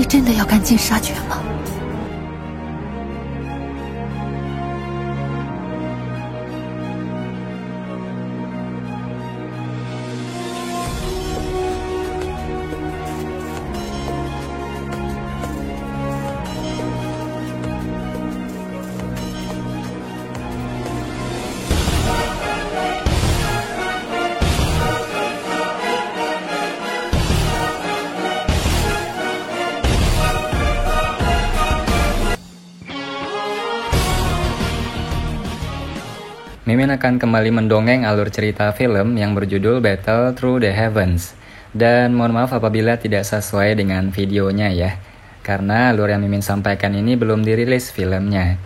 你真的要赶尽杀绝吗？ Mimin akan kembali mendongeng alur cerita film yang berjudul Battle Through the Heavens. Dan mohon maaf apabila tidak sesuai dengan videonya ya, karena alur yang Mimin sampaikan ini belum dirilis filmnya.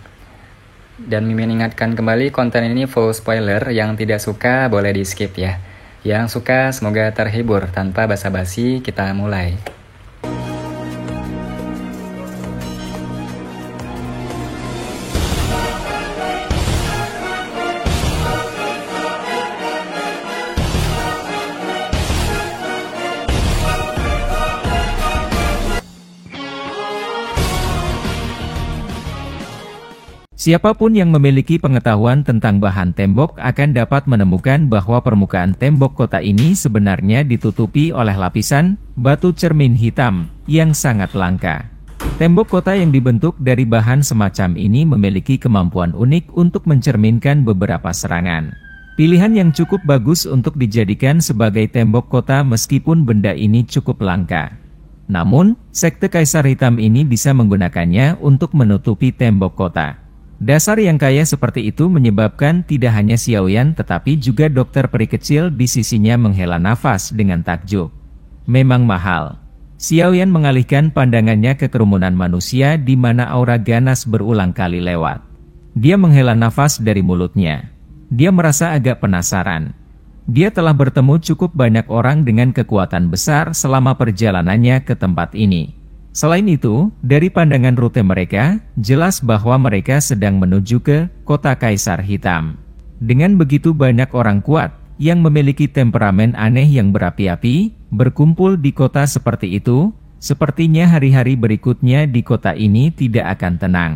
Dan Mimin ingatkan kembali, konten ini full spoiler, yang tidak suka boleh di skip ya. Yang suka semoga terhibur. Tanpa basa-basi kita mulai. Siapapun yang memiliki pengetahuan tentang bahan tembok akan dapat menemukan bahwa permukaan tembok kota ini sebenarnya ditutupi oleh lapisan batu cermin hitam yang sangat langka. Tembok kota yang dibentuk dari bahan semacam ini memiliki kemampuan unik untuk mencerminkan beberapa serangan. Pilihan yang cukup bagus untuk dijadikan sebagai tembok kota meskipun benda ini cukup langka. Namun, sekte Kaisar Hitam ini bisa menggunakannya untuk menutupi tembok kota. Dasar yang kaya seperti itu menyebabkan tidak hanya Xiaoyan tetapi juga dokter peri kecil di sisinya menghela nafas dengan takjub. Memang mahal. Xiaoyan mengalihkan pandangannya ke kerumunan manusia di mana aura ganas berulang kali lewat. Dia menghela nafas dari mulutnya. Dia merasa agak penasaran. Dia telah bertemu cukup banyak orang dengan kekuatan besar selama perjalanannya ke tempat ini. Selain itu, dari pandangan rute mereka, jelas bahwa mereka sedang menuju ke kota Kaisar Hitam. Dengan begitu banyak orang kuat, yang memiliki temperamen aneh yang berapi-api, berkumpul di kota seperti itu, sepertinya hari-hari berikutnya di kota ini tidak akan tenang.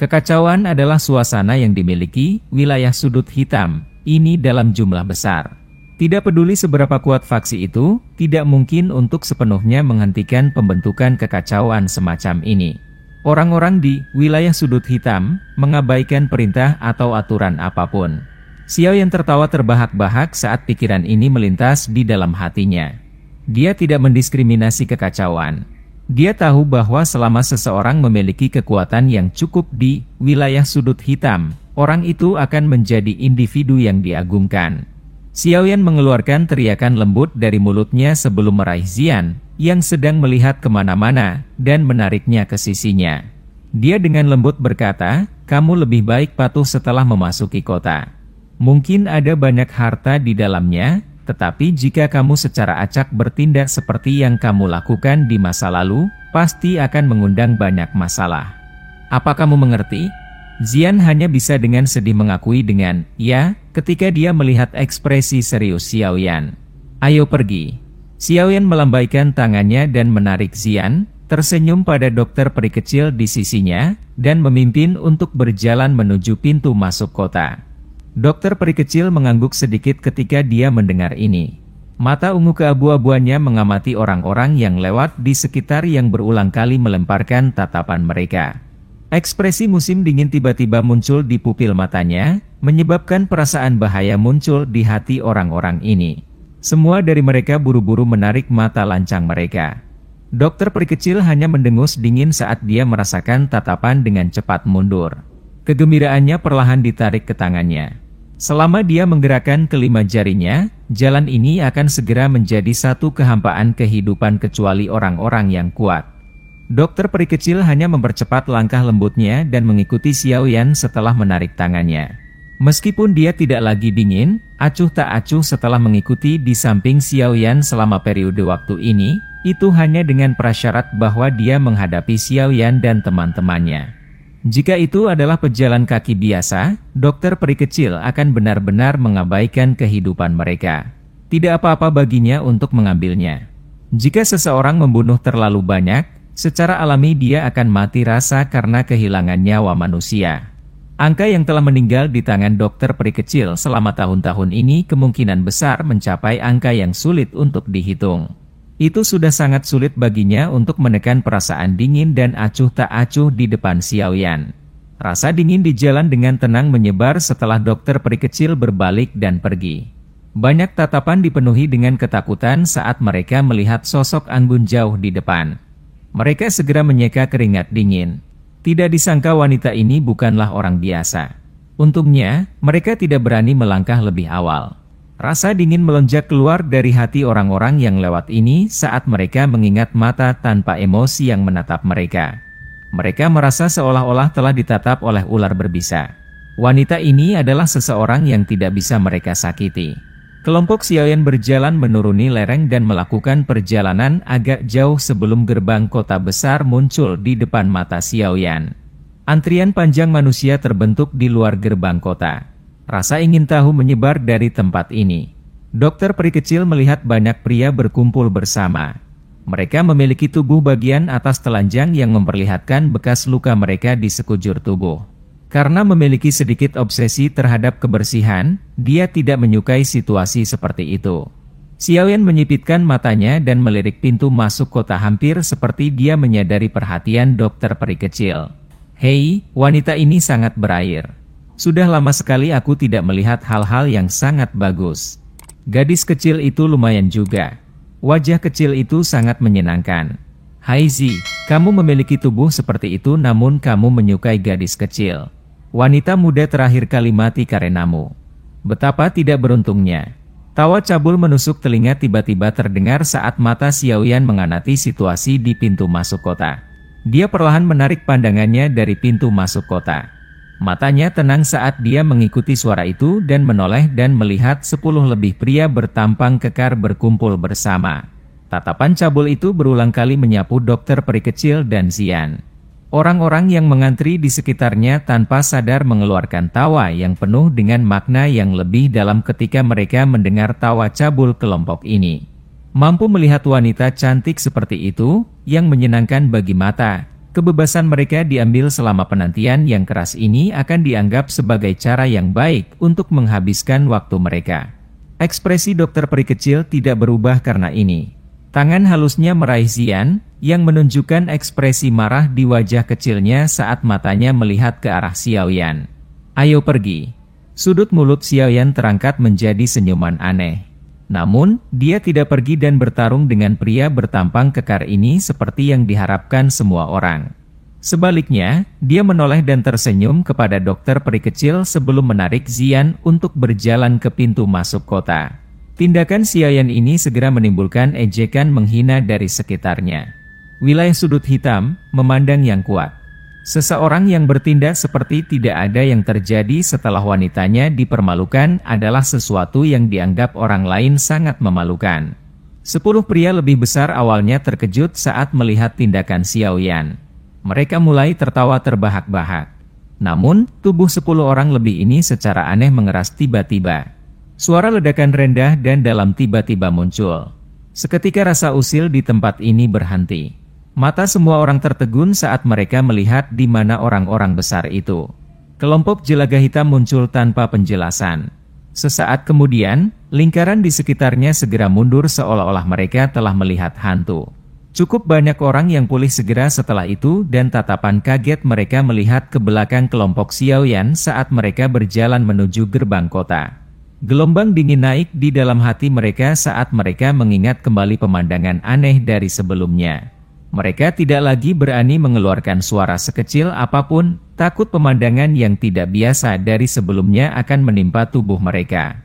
Kekacauan adalah suasana yang dimiliki wilayah sudut hitam, ini dalam jumlah besar. Tidak peduli seberapa kuat faksi itu, tidak mungkin untuk sepenuhnya menghentikan pembentukan kekacauan semacam ini. Orang-orang di wilayah sudut hitam mengabaikan perintah atau aturan apapun. Xiaoyan tertawa terbahak-bahak saat pikiran ini melintas di dalam hatinya. Dia tidak mendiskriminasi kekacauan. Dia tahu bahwa selama seseorang memiliki kekuatan yang cukup di wilayah sudut hitam, orang itu akan menjadi individu yang diagungkan. Xiaoyan mengeluarkan teriakan lembut dari mulutnya sebelum meraih Xian, yang sedang melihat kemana-mana, dan menariknya ke sisinya. Dia dengan lembut berkata, "Kamu lebih baik patuh setelah memasuki kota. Mungkin ada banyak harta di dalamnya, tetapi jika kamu secara acak bertindak seperti yang kamu lakukan di masa lalu, pasti akan mengundang banyak masalah." "Apa kamu mengerti?" Xian hanya bisa dengan sedih mengakui dengan "ya" ketika dia melihat ekspresi serius Xiaoyan. "Ayo pergi." Xiaoyan melambaikan tangannya dan menarik Xian, tersenyum pada dokter peri kecil di sisinya, dan memimpin untuk berjalan menuju pintu masuk kota. Dokter peri kecil mengangguk sedikit ketika dia mendengar ini. Mata ungu keabu-abuannya mengamati orang-orang yang lewat di sekitar yang berulang kali melemparkan tatapan mereka. Ekspresi musim dingin tiba-tiba muncul di pupil matanya, menyebabkan perasaan bahaya muncul di hati orang-orang ini. Semua dari mereka buru-buru menarik mata lancang mereka. Dokter peri kecil hanya mendengus dingin saat dia merasakan tatapan dengan cepat mundur. Kegembiraannya perlahan ditarik ke tangannya. Selama dia menggerakkan kelima jarinya, jalan ini akan segera menjadi satu kehampaan kehidupan kecuali orang-orang yang kuat. Dokter peri kecil hanya mempercepat langkah lembutnya dan mengikuti Xiaoyan setelah menarik tangannya. Meskipun dia tidak lagi dingin, acuh tak acuh setelah mengikuti di samping Xiaoyan selama periode waktu ini, itu hanya dengan prasyarat bahwa dia menghadapi Xiaoyan dan teman-temannya. Jika itu adalah pejalan kaki biasa, dokter peri kecil akan benar-benar mengabaikan kehidupan mereka. Tidak apa-apa baginya untuk mengambilnya. Jika seseorang membunuh terlalu banyak, Secara alami dia akan mati rasa karena kehilangan nyawa manusia. Angka yang telah meninggal di tangan dokter peri kecil selama tahun-tahun ini kemungkinan besar mencapai angka yang sulit untuk dihitung. Itu sudah sangat sulit baginya untuk menekan perasaan dingin dan acuh tak acuh di depan Xiaoyan. Rasa dingin di jalan dengan tenang menyebar setelah dokter peri kecil berbalik dan pergi. Banyak tatapan dipenuhi dengan ketakutan saat mereka melihat sosok anggun jauh di depan. Mereka segera menyeka keringat dingin. Tidak disangka wanita ini bukanlah orang biasa. Untungnya, mereka tidak berani melangkah lebih awal. Rasa dingin melonjak keluar dari hati orang-orang yang lewat ini saat mereka mengingat mata tanpa emosi yang menatap mereka. Mereka merasa seolah-olah telah ditatap oleh ular berbisa. Wanita ini adalah seseorang yang tidak bisa mereka sakiti. Kelompok Xiaoyan berjalan menuruni lereng dan melakukan perjalanan agak jauh sebelum gerbang kota besar muncul di depan mata Xiaoyan. Antrian panjang manusia terbentuk di luar gerbang kota. Rasa ingin tahu menyebar dari tempat ini. Dokter peri kecil melihat banyak pria berkumpul bersama. Mereka memiliki tubuh bagian atas telanjang yang memperlihatkan bekas luka mereka di sekujur tubuh. Karena memiliki sedikit obsesi terhadap kebersihan, dia tidak menyukai situasi seperti itu. Xiaoyan menyipitkan matanya dan melirik pintu masuk kota hampir seperti dia menyadari perhatian dokter peri kecil. Hei, wanita ini sangat berair. Sudah lama sekali aku tidak melihat hal-hal yang sangat bagus. Gadis kecil itu lumayan juga. Wajah kecil itu sangat menyenangkan. Hai Zi, kamu memiliki tubuh seperti itu namun kamu menyukai gadis kecil. Wanita muda terakhir kali mati karenamu. Betapa tidak beruntungnya. Tawa cabul menusuk telinga tiba-tiba terdengar saat mata Xiaoyan mengamati situasi di pintu masuk kota. Dia perlahan menarik pandangannya dari pintu masuk kota. Matanya tenang saat dia mengikuti suara itu dan menoleh dan melihat 10 lebih pria bertampang kekar berkumpul bersama. Tatapan cabul itu berulang kali menyapu dokter peri kecil dan Xian. Orang-orang yang mengantri di sekitarnya tanpa sadar mengeluarkan tawa yang penuh dengan makna yang lebih dalam ketika mereka mendengar tawa cabul kelompok ini. Mampu melihat wanita cantik seperti itu, yang menyenangkan bagi mata, kebebasan mereka diambil selama penantian yang keras ini akan dianggap sebagai cara yang baik untuk menghabiskan waktu mereka. Ekspresi dokter peri kecil tidak berubah karena ini. Tangan halusnya meraih Xian, yang menunjukkan ekspresi marah di wajah kecilnya saat matanya melihat ke arah Xiaoyan. Ayo pergi. Sudut mulut Xiaoyan terangkat menjadi senyuman aneh. Namun, dia tidak pergi dan bertarung dengan pria bertampang kekar ini seperti yang diharapkan semua orang. Sebaliknya, dia menoleh dan tersenyum kepada dokter peri kecil sebelum menarik Xian untuk berjalan ke pintu masuk kota. Tindakan Xiaoyan ini segera menimbulkan ejekan menghina dari sekitarnya. Wilayah sudut hitam, memandang yang kuat. Seseorang yang bertindak seperti tidak ada yang terjadi setelah wanitanya dipermalukan adalah sesuatu yang dianggap orang lain sangat memalukan. 10 pria lebih besar awalnya terkejut saat melihat tindakan Xiaoyan. Mereka mulai tertawa terbahak-bahak. Namun, tubuh 10 orang lebih ini secara aneh mengeras tiba-tiba. Suara ledakan rendah dan dalam tiba-tiba muncul. Seketika rasa usil di tempat ini berhenti. Mata semua orang tertegun saat mereka melihat di mana orang-orang besar itu. Kelompok jelaga hitam muncul tanpa penjelasan. Sesaat kemudian, lingkaran di sekitarnya segera mundur seolah-olah mereka telah melihat hantu. Cukup banyak orang yang pulih segera setelah itu dan tatapan kaget mereka melihat ke belakang kelompok Xiaoyan saat mereka berjalan menuju gerbang kota. Gelombang dingin naik di dalam hati mereka saat mereka mengingat kembali pemandangan aneh dari sebelumnya. Mereka tidak lagi berani mengeluarkan suara sekecil apapun, takut pemandangan yang tidak biasa dari sebelumnya akan menimpa tubuh mereka.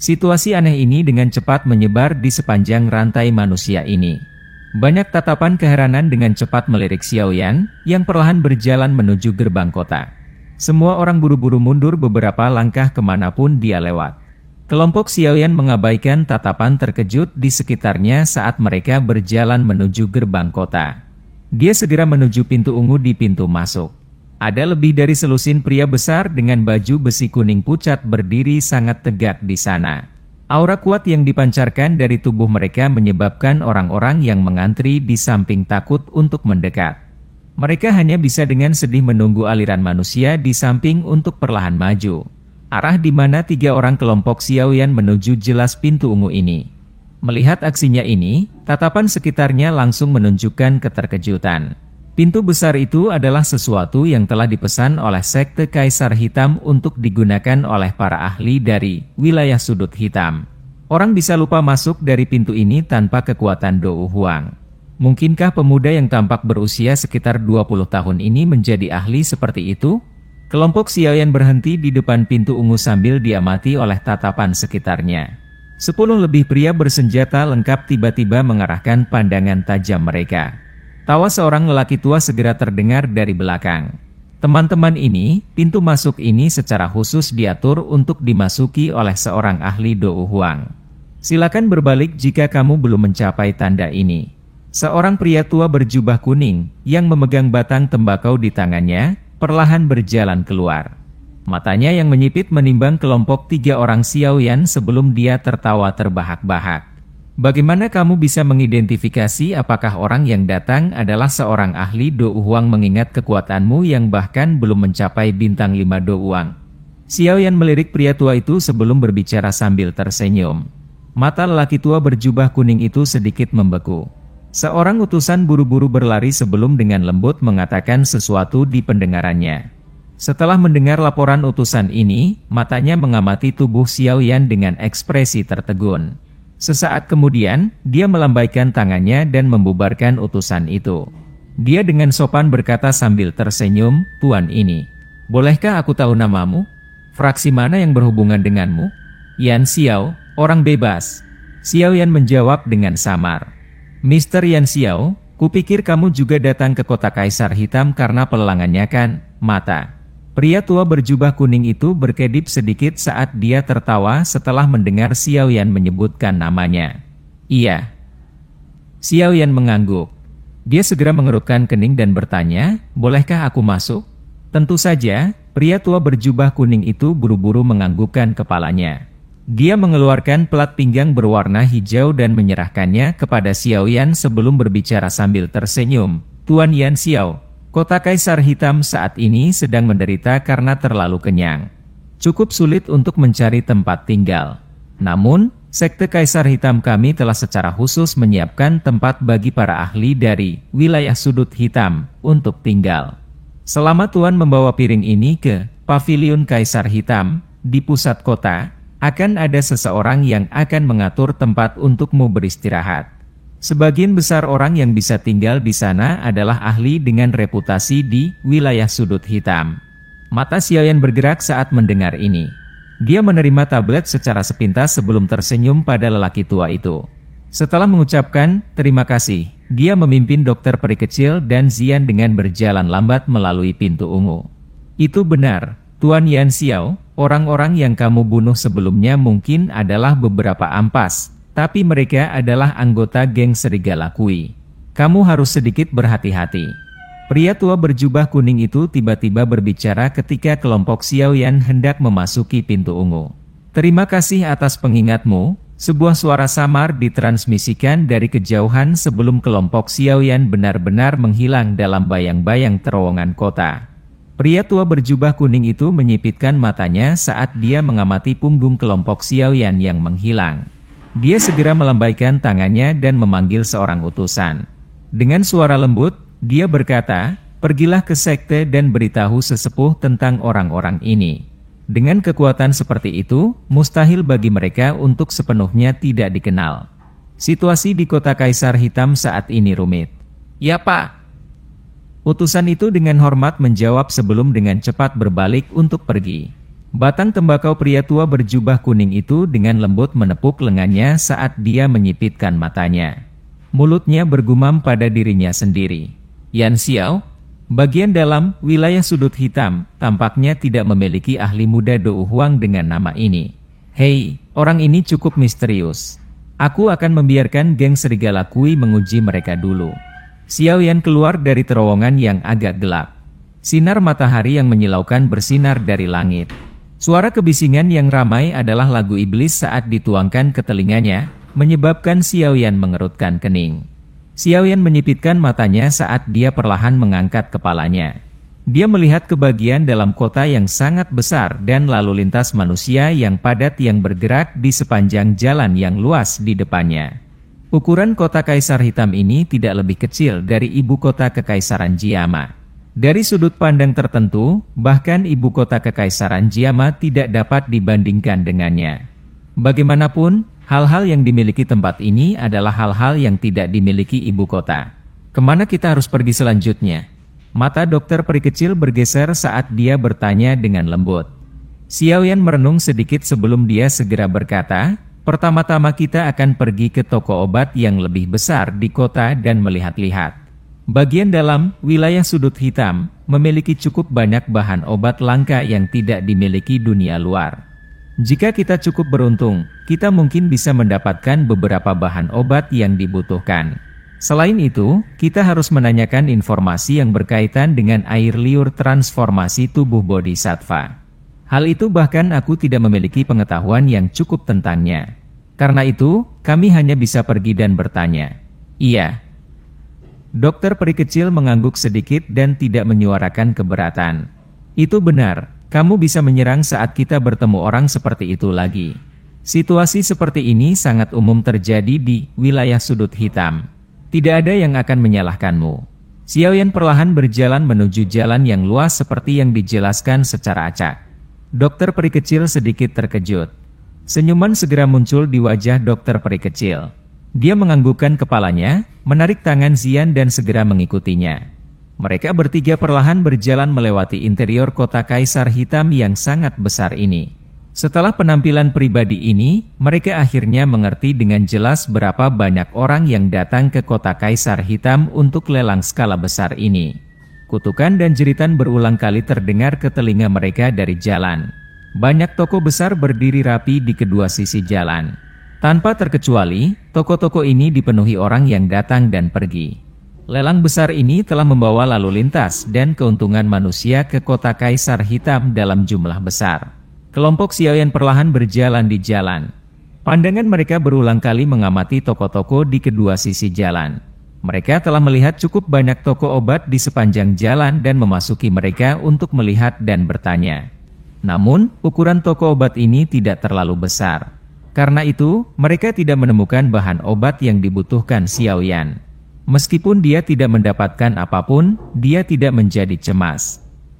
Situasi aneh ini dengan cepat menyebar di sepanjang rantai manusia ini. Banyak tatapan keheranan dengan cepat melirik Xiaoyan, yang perlahan berjalan menuju gerbang kota. Semua orang buru-buru mundur beberapa langkah kemanapun dia lewat. Kelompok Xiaoyan mengabaikan tatapan terkejut di sekitarnya saat mereka berjalan menuju gerbang kota. Dia segera menuju pintu ungu di pintu masuk. Ada lebih dari selusin pria besar dengan baju besi kuning pucat berdiri sangat tegak di sana. Aura kuat yang dipancarkan dari tubuh mereka menyebabkan orang-orang yang mengantri di samping takut untuk mendekat. Mereka hanya bisa dengan sedih menunggu aliran manusia di samping untuk perlahan maju. Arah di mana 3 orang kelompok Xiaoyan menuju jelas pintu ungu ini. Melihat aksinya ini, tatapan sekitarnya langsung menunjukkan keterkejutan. Pintu besar itu adalah sesuatu yang telah dipesan oleh sekte Kaisar Hitam untuk digunakan oleh para ahli dari wilayah sudut hitam. Orang bisa lupa masuk dari pintu ini tanpa kekuatan Dou Huang. Mungkinkah pemuda yang tampak berusia sekitar 20 tahun ini menjadi ahli seperti itu? Kelompok Xiaoyan berhenti di depan pintu ungu sambil diamati oleh tatapan sekitarnya. 10 lebih pria bersenjata lengkap tiba-tiba mengarahkan pandangan tajam mereka. Tawa seorang lelaki tua segera terdengar dari belakang. Teman-teman ini, pintu masuk ini secara khusus diatur untuk dimasuki oleh seorang ahli Dou Huang. Silakan berbalik jika kamu belum mencapai tanda ini. Seorang pria tua berjubah kuning, yang memegang batang tembakau di tangannya, perlahan berjalan keluar. Matanya yang menyipit menimbang kelompok 3 orang Xiaoyan sebelum dia tertawa terbahak-bahak. Bagaimana kamu bisa mengidentifikasi apakah orang yang datang adalah seorang ahli Dou Huang mengingat kekuatanmu yang bahkan belum mencapai bintang 5 Dou Huang? Xiaoyan melirik pria tua itu sebelum berbicara sambil tersenyum. Mata lelaki tua berjubah kuning itu sedikit membeku. Seorang utusan buru-buru berlari sebelum dengan lembut mengatakan sesuatu di pendengarannya. Setelah mendengar laporan utusan ini, matanya mengamati tubuh Xiaoyan dengan ekspresi tertegun. Sesaat kemudian, dia melambaikan tangannya dan membubarkan utusan itu. Dia dengan sopan berkata sambil tersenyum, "Tuan ini, bolehkah aku tahu namamu? Fraksi mana yang berhubungan denganmu?" "Yan Xiao, orang bebas." Xiaoyan menjawab dengan samar. "Mr. Yan Xiao, kupikir kamu juga datang ke kota Kaisar Hitam karena pelelangannya kan, mata?" Pria tua berjubah kuning itu berkedip sedikit saat dia tertawa setelah mendengar Xiaoyan menyebutkan namanya. "Iya." Xiaoyan mengangguk. Dia segera mengerutkan kening dan bertanya, "Bolehkah aku masuk?" Tentu saja, pria tua berjubah kuning itu buru-buru menganggukkan kepalanya. Dia mengeluarkan pelat pinggang berwarna hijau dan menyerahkannya kepada Xiaoyan sebelum berbicara sambil tersenyum. "Tuan Yan Xiao, kota Kaisar Hitam saat ini sedang menderita karena terlalu kenyang. Cukup sulit untuk mencari tempat tinggal. Namun, sekte Kaisar Hitam kami telah secara khusus menyiapkan tempat bagi para ahli dari wilayah sudut hitam untuk tinggal. Selama Tuan membawa piring ini ke Paviliun Kaisar Hitam di pusat kota, akan ada seseorang yang akan mengatur tempat untukmu beristirahat. Sebagian besar orang yang bisa tinggal di sana adalah ahli dengan reputasi di wilayah sudut hitam." Mata Xiaoyan bergerak saat mendengar ini. Dia menerima tablet secara sepintas sebelum tersenyum pada lelaki tua itu. Setelah mengucapkan terima kasih, dia memimpin dokter peri kecil dan Zian dengan berjalan lambat melalui pintu ungu. "Itu benar, Tuan Yan Xiao, orang-orang yang kamu bunuh sebelumnya mungkin adalah beberapa ampas. Tapi mereka adalah anggota geng Serigala Kui. Kamu harus sedikit berhati-hati." Pria tua berjubah kuning itu tiba-tiba berbicara ketika kelompok Xiaoyan hendak memasuki pintu ungu. "Terima kasih atas pengingatmu." Sebuah suara samar ditransmisikan dari kejauhan sebelum kelompok Xiaoyan benar-benar menghilang dalam bayang-bayang terowongan kota. Pria tua berjubah kuning itu menyipitkan matanya saat dia mengamati punggung kelompok Xiaoyan yang menghilang. Dia segera melambaikan tangannya dan memanggil seorang utusan. Dengan suara lembut, dia berkata, "Pergilah ke sekte dan beritahu sesepuh tentang orang-orang ini." Dengan kekuatan seperti itu, mustahil bagi mereka untuk sepenuhnya tidak dikenal. Situasi di kota Kaisar Hitam saat ini rumit. "Ya Pak." Utusan itu dengan hormat menjawab sebelum dengan cepat berbalik untuk pergi. Batang tembakau pria tua berjubah kuning itu dengan lembut menepuk lengannya saat dia menyipitkan matanya. Mulutnya bergumam pada dirinya sendiri. "Yan Xiao, bagian dalam wilayah sudut hitam tampaknya tidak memiliki ahli muda Dou Huang dengan nama ini. Hei, orang ini cukup misterius. Aku akan membiarkan geng Serigala Kui menguji mereka dulu." Xiaoyan keluar dari terowongan yang agak gelap. Sinar matahari yang menyilaukan bersinar dari langit. Suara kebisingan yang ramai adalah lagu iblis saat dituangkan ke telinganya, menyebabkan Xiaoyan mengerutkan kening. Xiaoyan menyipitkan matanya saat dia perlahan mengangkat kepalanya. Dia melihat ke bagian dalam kota yang sangat besar dan lalu lintas manusia yang padat yang bergerak di sepanjang jalan yang luas di depannya. Ukuran kota Kaisar Hitam ini tidak lebih kecil dari ibu kota Kekaisaran Jiama. Dari sudut pandang tertentu, bahkan ibu kota Kekaisaran Jiama tidak dapat dibandingkan dengannya. Bagaimanapun, hal-hal yang dimiliki tempat ini adalah hal-hal yang tidak dimiliki ibu kota. Kemana kita harus pergi selanjutnya? Mata dokter peri kecil bergeser saat dia bertanya dengan lembut. Xiaoyan merenung sedikit sebelum dia segera berkata, pertama-tama kita akan pergi ke toko obat yang lebih besar di kota dan melihat-lihat. Bagian dalam, wilayah sudut hitam, memiliki cukup banyak bahan obat langka yang tidak dimiliki dunia luar. Jika kita cukup beruntung, kita mungkin bisa mendapatkan beberapa bahan obat yang dibutuhkan. Selain itu, kita harus menanyakan informasi yang berkaitan dengan air liur transformasi tubuh bodhisattva. Hal itu bahkan aku tidak memiliki pengetahuan yang cukup tentangnya. Karena itu, kami hanya bisa pergi dan bertanya. Iya. Dokter peri kecil mengangguk sedikit dan tidak menyuarakan keberatan. Itu benar, kamu bisa menyerang saat kita bertemu orang seperti itu lagi. Situasi seperti ini sangat umum terjadi di wilayah sudut hitam. Tidak ada yang akan menyalahkanmu. Xiaoyan perlahan berjalan menuju jalan yang luas seperti yang dijelaskan secara acak. Dokter peri kecil sedikit terkejut. Senyuman segera muncul di wajah dokter peri kecil. Dia menganggukkan kepalanya, menarik tangan Xian dan segera mengikutinya. Mereka bertiga perlahan berjalan melewati interior kota Kaisar Hitam yang sangat besar ini. Setelah penampilan pribadi ini, mereka akhirnya mengerti dengan jelas berapa banyak orang yang datang ke kota Kaisar Hitam untuk lelang skala besar ini. Kutukan dan jeritan berulang kali terdengar ke telinga mereka dari jalan. Banyak toko besar berdiri rapi di kedua sisi jalan. Tanpa terkecuali, toko-toko ini dipenuhi orang yang datang dan pergi. Lelang besar ini telah membawa lalu lintas dan keuntungan manusia ke kota Kaisar Hitam dalam jumlah besar. Kelompok Xiaoyan perlahan berjalan di jalan. Pandangan mereka berulang kali mengamati toko-toko di kedua sisi jalan. Mereka telah melihat cukup banyak toko obat di sepanjang jalan dan memasuki mereka untuk melihat dan bertanya. Namun, ukuran toko obat ini tidak terlalu besar. Karena itu, mereka tidak menemukan bahan obat yang dibutuhkan Xiaoyan. Meskipun dia tidak mendapatkan apapun, dia tidak menjadi cemas.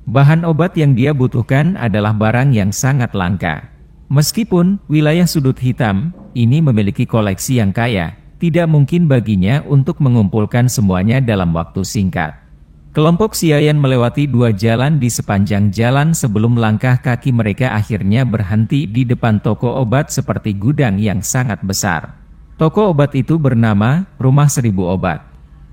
Bahan obat yang dia butuhkan adalah barang yang sangat langka. Meskipun wilayah sudut hitam ini memiliki koleksi yang kaya, tidak mungkin baginya untuk mengumpulkan semuanya dalam waktu singkat. Kelompok Xiaoyan melewati dua jalan di sepanjang jalan sebelum langkah kaki mereka akhirnya berhenti di depan toko obat seperti gudang yang sangat besar. Toko obat itu bernama Rumah Seribu Obat.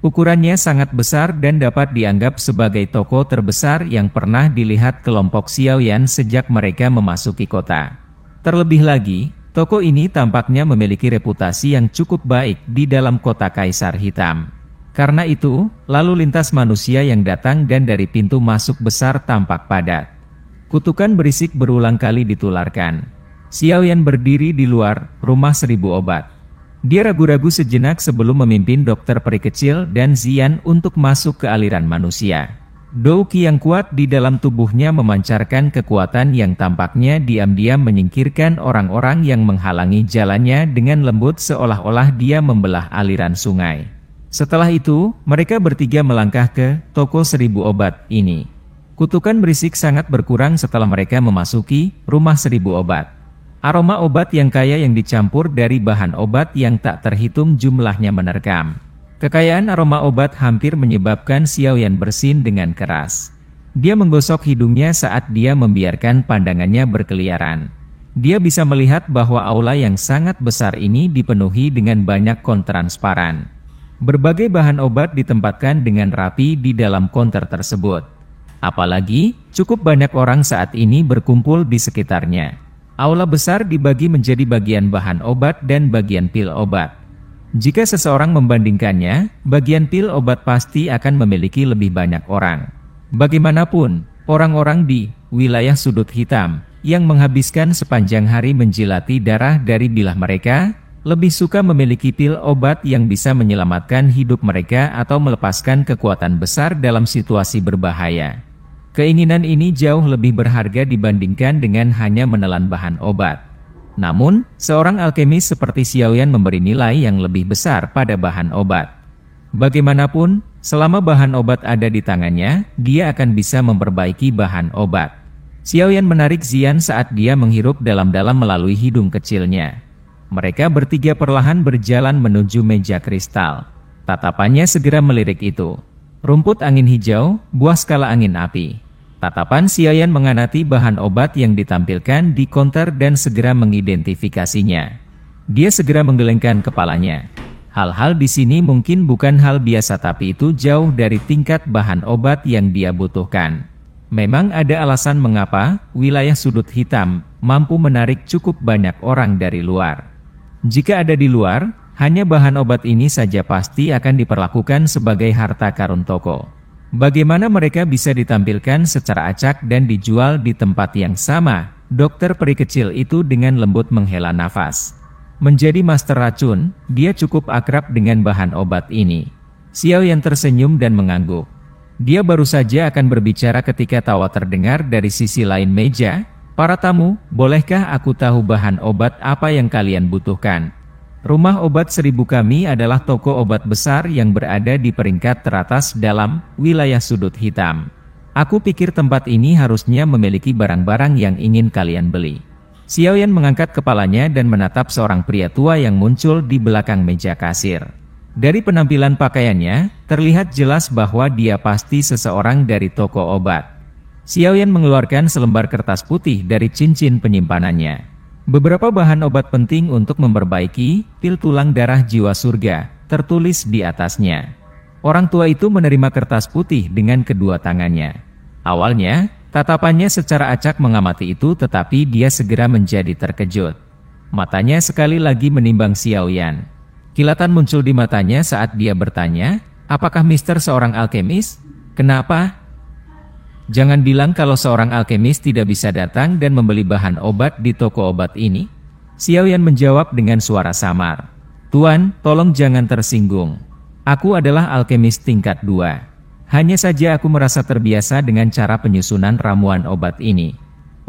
Ukurannya sangat besar dan dapat dianggap sebagai toko terbesar yang pernah dilihat kelompok Xiaoyan sejak mereka memasuki kota. Terlebih lagi, toko ini tampaknya memiliki reputasi yang cukup baik di dalam kota Kaisar Hitam. Karena itu, lalu lintas manusia yang datang dan dari pintu masuk besar tampak padat. Kutukan berisik berulang kali ditularkan. Xiaoyan berdiri di luar Rumah Seribu Obat. Dia ragu-ragu sejenak sebelum memimpin dokter peri kecil dan Xian untuk masuk ke aliran manusia. Dou Qi yang kuat di dalam tubuhnya memancarkan kekuatan yang tampaknya diam-diam menyingkirkan orang-orang yang menghalangi jalannya dengan lembut seolah-olah dia membelah aliran sungai. Setelah itu, mereka bertiga melangkah ke toko Seribu Obat ini. Kutukan berisik sangat berkurang setelah mereka memasuki Rumah Seribu Obat. Aroma obat yang kaya yang dicampur dari bahan obat yang tak terhitung jumlahnya menerkam. Kekayaan aroma obat hampir menyebabkan Xiaoyan bersin dengan keras. Dia menggosok hidungnya saat dia membiarkan pandangannya berkeliaran. Dia bisa melihat bahwa aula yang sangat besar ini dipenuhi dengan banyak kon transparan. Berbagai bahan obat ditempatkan dengan rapi di dalam konter tersebut. Apalagi, cukup banyak orang saat ini berkumpul di sekitarnya. Aula besar dibagi menjadi bagian bahan obat dan bagian pil obat. Jika seseorang membandingkannya, bagian pil obat pasti akan memiliki lebih banyak orang. Bagaimanapun, orang-orang di wilayah sudut hitam yang menghabiskan sepanjang hari menjilati darah dari bilah mereka, lebih suka memiliki pil obat yang bisa menyelamatkan hidup mereka atau melepaskan kekuatan besar dalam situasi berbahaya. Keinginan ini jauh lebih berharga dibandingkan dengan hanya menelan bahan obat. Namun, seorang alkemis seperti Xiaoyan memberi nilai yang lebih besar pada bahan obat. Bagaimanapun, selama bahan obat ada di tangannya, dia akan bisa memperbaiki bahan obat. Xiaoyan menarik Xian saat dia menghirup dalam-dalam melalui hidung kecilnya. Mereka bertiga perlahan berjalan menuju meja kristal. Tatapannya segera melirik itu. Rumput angin hijau, buah skala angin api. Tatapan Xiaoyan mengamati bahan obat yang ditampilkan di konter dan segera mengidentifikasinya. Dia segera menggelengkan kepalanya. Hal-hal di sini mungkin bukan hal biasa, tapi itu jauh dari tingkat bahan obat yang dia butuhkan. Memang ada alasan mengapa wilayah sudut hitam mampu menarik cukup banyak orang dari luar. Jika ada di luar, hanya bahan obat ini saja pasti akan diperlakukan sebagai harta karun toko. Bagaimana mereka bisa ditampilkan secara acak dan dijual di tempat yang sama? Dokter peri kecil itu dengan lembut menghela nafas. Menjadi master racun, dia cukup akrab dengan bahan obat ini. Xiaoyan tersenyum dan mengangguk. Dia baru saja akan berbicara ketika tawa terdengar dari sisi lain meja. Para tamu, bolehkah aku tahu bahan obat apa yang kalian butuhkan? Rumah obat 1000 kami adalah toko obat besar yang berada di peringkat teratas dalam wilayah sudut hitam. Aku pikir tempat ini harusnya memiliki barang-barang yang ingin kalian beli. Xiaoyan mengangkat kepalanya dan menatap seorang pria tua yang muncul di belakang meja kasir. Dari penampilan pakaiannya, terlihat jelas bahwa dia pasti seseorang dari toko obat. Xiaoyan mengeluarkan selembar kertas putih dari cincin penyimpanannya. Beberapa bahan obat penting untuk memperbaiki pil tulang darah jiwa surga tertulis di atasnya. Orang tua itu menerima kertas putih dengan kedua tangannya. Awalnya, tatapannya secara acak mengamati itu, tetapi dia segera menjadi terkejut. Matanya sekali lagi menimbang Xiaoyan. Kilatan muncul di matanya saat dia bertanya, apakah Mister seorang alkemis? Kenapa? Jangan bilang kalau seorang alkemis tidak bisa datang dan membeli bahan obat di toko obat ini. Xiaoyan menjawab dengan suara samar. Tuan, tolong jangan tersinggung. Aku adalah alkemis tingkat 2. Hanya saja aku merasa terbiasa dengan cara penyusunan ramuan obat ini.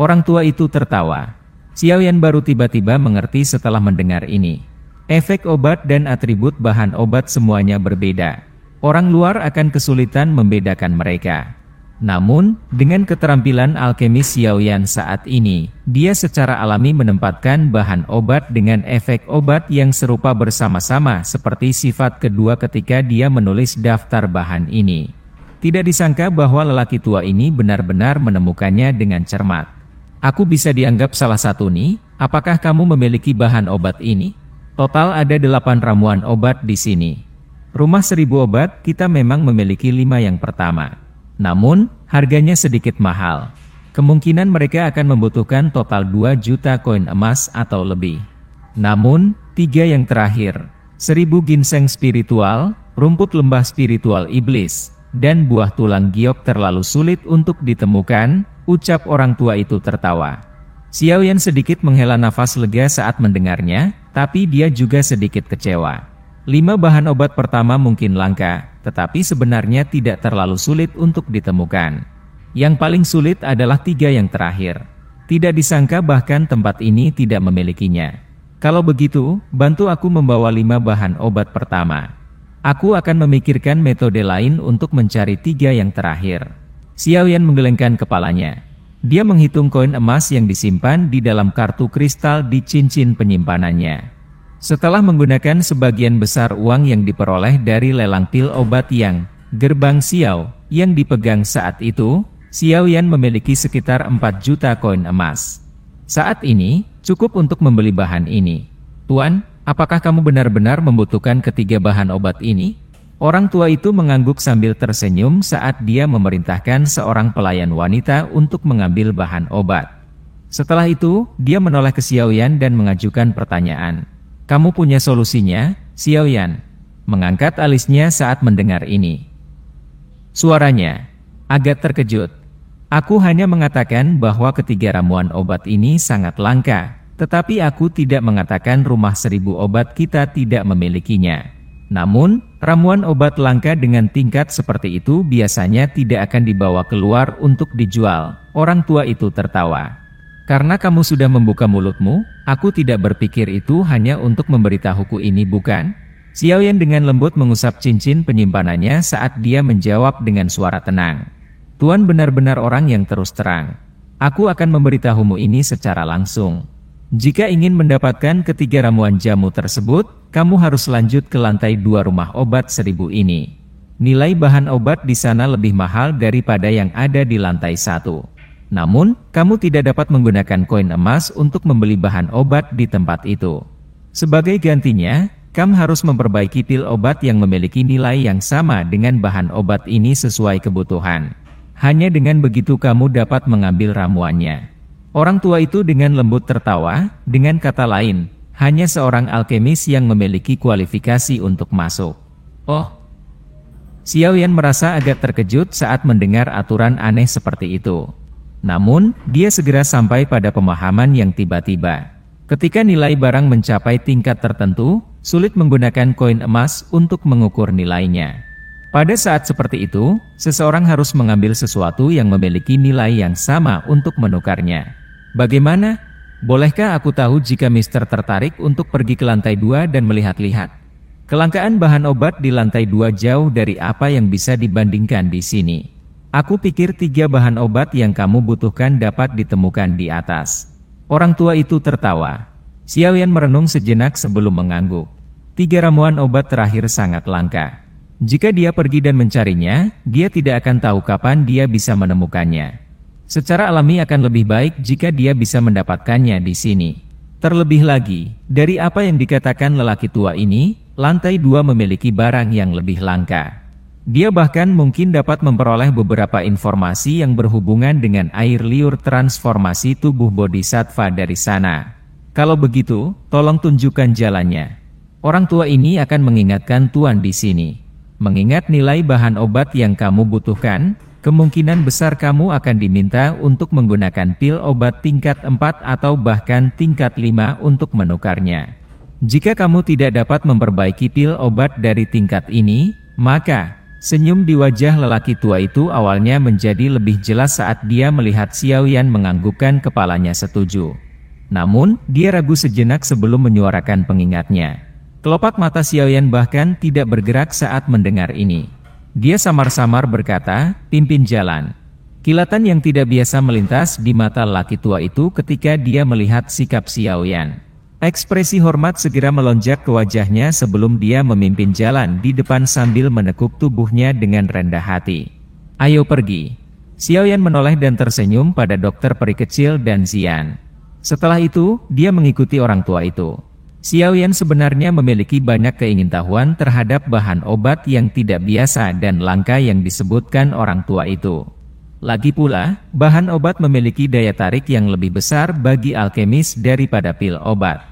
Orang tua itu tertawa. Xiaoyan baru tiba-tiba mengerti setelah mendengar ini. Efek obat dan atribut bahan obat semuanya berbeda. Orang luar akan kesulitan membedakan mereka. Namun, dengan keterampilan alkemis Xiaoyan saat ini, dia secara alami menempatkan bahan obat dengan efek obat yang serupa bersama-sama seperti sifat kedua ketika dia menulis daftar bahan ini. Tidak disangka bahwa lelaki tua ini benar-benar menemukannya dengan cermat. Aku bisa dianggap salah satu nih, apakah kamu memiliki bahan obat ini? Total ada 8 ramuan obat di sini. Rumah 1000 obat, kita memang memiliki 5 yang pertama. Namun, harganya sedikit mahal. Kemungkinan mereka akan membutuhkan total 2 juta koin emas atau lebih. Namun, 3 yang terakhir, 1000 ginseng spiritual, rumput lembah spiritual iblis, dan buah tulang giok terlalu sulit untuk ditemukan, ucap orang tua itu tertawa. Xiaoyan sedikit menghela nafas lega saat mendengarnya, tapi dia juga sedikit kecewa. 5 bahan obat pertama mungkin langka, tetapi sebenarnya tidak terlalu sulit untuk ditemukan. Yang paling sulit adalah 3 yang terakhir. Tidak disangka bahkan tempat ini tidak memilikinya. Kalau begitu, bantu aku membawa 5 bahan obat pertama. Aku akan memikirkan metode lain untuk mencari 3 yang terakhir. Xiaoyan menggelengkan kepalanya. Dia menghitung koin emas yang disimpan di dalam kartu kristal di cincin penyimpanannya. Setelah menggunakan sebagian besar uang yang diperoleh dari lelang pil obat yang gerbang Xiao yang dipegang saat itu, Xiaoyan memiliki sekitar 4 juta koin emas. Saat ini, cukup untuk membeli bahan ini. Tuan, apakah kamu benar-benar membutuhkan ketiga bahan obat ini? Orang tua itu mengangguk sambil tersenyum saat dia memerintahkan seorang pelayan wanita untuk mengambil bahan obat. Setelah itu, dia menoleh ke Xiaoyan dan mengajukan pertanyaan. Kamu punya solusinya, Xiaoyan? Mengangkat alisnya saat mendengar ini. Suaranya agak terkejut. Aku hanya mengatakan bahwa ketiga ramuan obat ini sangat langka, tetapi aku tidak mengatakan rumah 1000 obat kita tidak memilikinya. Namun, ramuan obat langka dengan tingkat seperti itu biasanya tidak akan dibawa keluar untuk dijual. Orang tua itu tertawa. Karena kamu sudah membuka mulutmu, aku tidak berpikir itu hanya untuk memberitahuku ini, bukan? Xiaoyan dengan lembut mengusap cincin penyimpanannya saat dia menjawab dengan suara tenang. Tuan benar-benar orang yang terus terang. Aku akan memberitahumu ini secara langsung. Jika ingin mendapatkan ketiga ramuan jamu tersebut, kamu harus lanjut ke lantai 2 rumah obat 1000 ini. Nilai bahan obat di sana lebih mahal daripada yang ada di lantai 1. Namun, kamu tidak dapat menggunakan koin emas untuk membeli bahan obat di tempat itu. Sebagai gantinya, kamu harus memperbaiki pil obat yang memiliki nilai yang sama dengan bahan obat ini sesuai kebutuhan. Hanya dengan begitu kamu dapat mengambil ramuannya. Orang tua itu dengan lembut tertawa, dengan kata lain, hanya seorang alkemis yang memiliki kualifikasi untuk masuk. Oh, Xiaoyan merasa agak terkejut saat mendengar aturan aneh seperti itu. Namun, dia segera sampai pada pemahaman yang tiba-tiba. Ketika nilai barang mencapai tingkat tertentu, sulit menggunakan koin emas untuk mengukur nilainya. Pada saat seperti itu, seseorang harus mengambil sesuatu yang memiliki nilai yang sama untuk menukarnya. Bagaimana? Bolehkah aku tahu jika Mister tertarik untuk pergi ke lantai 2 dan melihat-lihat? Kelangkaan bahan obat di lantai 2 jauh dari apa yang bisa dibandingkan di sini. Aku pikir 3 bahan obat yang kamu butuhkan dapat ditemukan di atas. Orang tua itu tertawa. Xiaoyan merenung sejenak sebelum mengangguk. 3 ramuan obat terakhir sangat langka. Jika dia pergi dan mencarinya, dia tidak akan tahu kapan dia bisa menemukannya. Secara alami akan lebih baik jika dia bisa mendapatkannya di sini. Terlebih lagi, dari apa yang dikatakan lelaki tua ini, lantai 2 memiliki barang yang lebih langka. Dia bahkan mungkin dapat memperoleh beberapa informasi yang berhubungan dengan air liur transformasi tubuh bodhisattva dari sana. Kalau begitu, tolong tunjukkan jalannya. Orang tua ini akan mengingatkan Tuan di sini. Mengingat nilai bahan obat yang kamu butuhkan, kemungkinan besar kamu akan diminta untuk menggunakan pil obat tingkat 4 atau bahkan tingkat 5 untuk menukarnya. Jika kamu tidak dapat memperbaiki pil obat dari tingkat ini, maka senyum di wajah lelaki tua itu awalnya menjadi lebih jelas saat dia melihat Xiaoyan menganggukkan kepalanya setuju. Namun, dia ragu sejenak sebelum menyuarakan pengingatnya. Kelopak mata Xiaoyan bahkan tidak bergerak saat mendengar ini. Dia samar-samar berkata, "Pimpin jalan." Kilatan yang tidak biasa melintas di mata lelaki tua itu ketika dia melihat sikap Xiaoyan. Ekspresi hormat segera melonjak ke wajahnya sebelum dia memimpin jalan di depan sambil menekuk tubuhnya dengan rendah hati. "Ayo pergi." Xiaoyan menoleh dan tersenyum pada dokter peri kecil dan Xian. Setelah itu, dia mengikuti orang tua itu. Xiaoyan sebenarnya memiliki banyak keingintahuan terhadap bahan obat yang tidak biasa dan langka yang disebutkan orang tua itu. Lagi pula, bahan obat memiliki daya tarik yang lebih besar bagi alkemis daripada pil obat.